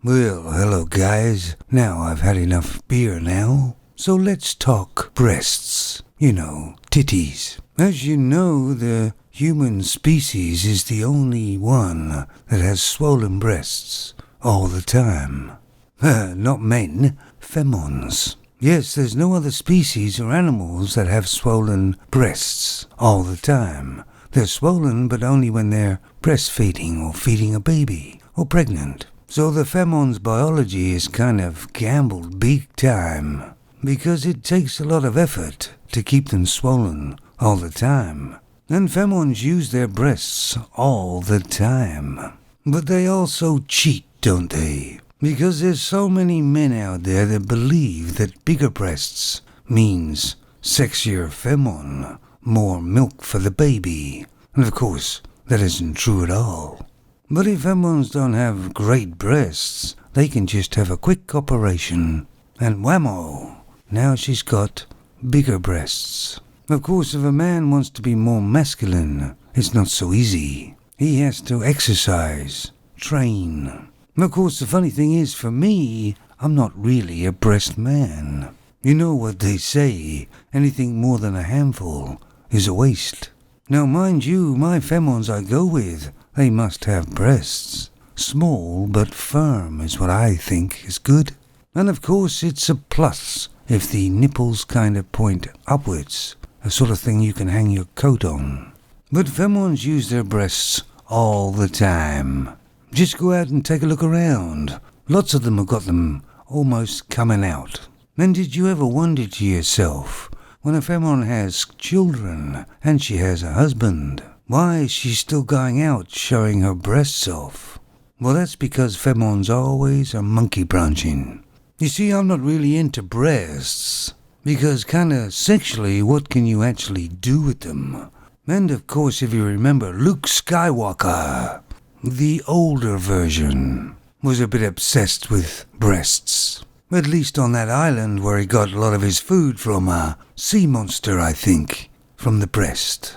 Well, hello guys. Now I've had enough beer now. So let's talk breasts. You know, titties. As you know, the human species is the only one that has swollen breasts all the time. Not men, femons. Yes, there's no other species or animals that have swollen breasts all the time. They're swollen, but only when they're breastfeeding or feeding a baby or pregnant. So the femon's biology is kind of gambled big time, because it takes a lot of effort to keep them swollen all the time. And femons use their breasts all the time. But they also cheat, don't they? Because there's so many men out there that believe that bigger breasts means sexier femon, more milk for the baby. And of course, that isn't true at all. But if femons don't have great breasts, they can just have a quick operation, and whammo, now she's got bigger breasts. Of course, if a man wants to be more masculine, it's not so easy. He has to exercise, train. And of course, the funny thing is, for me, I'm not really a breast man. You know what they say, anything more than a handful is a waste. Now, mind you, my femons I go with, they must have breasts. Small but firm is what I think is good. And of course it's a plus if the nipples kind of point upwards, a sort of thing you can hang your coat on. But femons use their breasts all the time. Just go out and take a look around. Lots of them have got them almost coming out. And did you ever wonder to yourself, when a femon has children and she has a husband, why is she still going out showing her breasts off? Well, that's because femons always are monkey branching. You see, I'm not really into breasts, because kinda sexually, what can you actually do with them? And of course, if you remember, Luke Skywalker, the older version, was a bit obsessed with breasts. At least on that island where he got a lot of his food from a sea monster, I think, from the breast.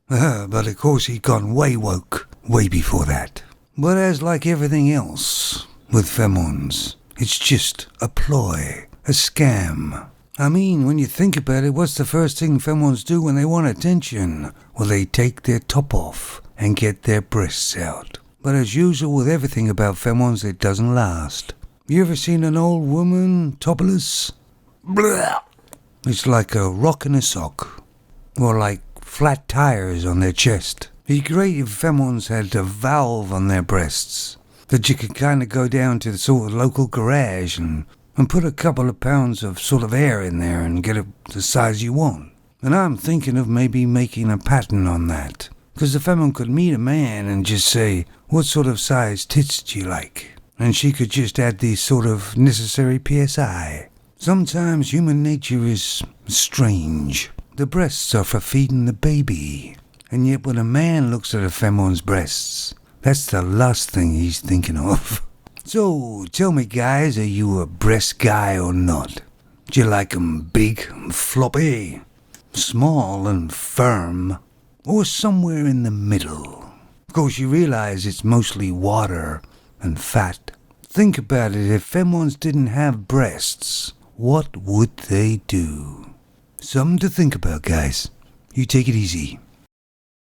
But of course he'd gone way woke, way before that. But as like everything else with femons, it's just a ploy, a scam. I mean, when you think about it, what's the first thing femons do when they want attention? Well, they take their top off and get their breasts out. But as usual with everything about femons, it doesn't last. You ever seen an old woman topless? Blah! It's like a rock in a sock. Or like flat tires on their chest. It'd be great if femons had a valve on their breasts that you could kind of go down to the sort of local garage and put a couple of pounds of sort of air in there and get it the size you want. And I'm thinking of maybe making a pattern on that, because the femon could meet a man and just say, what sort of size tits do you like? And she could just add the sort of necessary PSI. Sometimes human nature is strange. The breasts are for feeding the baby. And yet when a man looks at a femon's breasts, that's the last thing he's thinking of. So, tell me guys, are you a breast guy or not? Do you like 'em big and floppy, small and firm, or somewhere in the middle? Of course you realize it's mostly water and fat. Think about it, if femons didn't have breasts, what would they do? Something to think about, guys. You take it easy.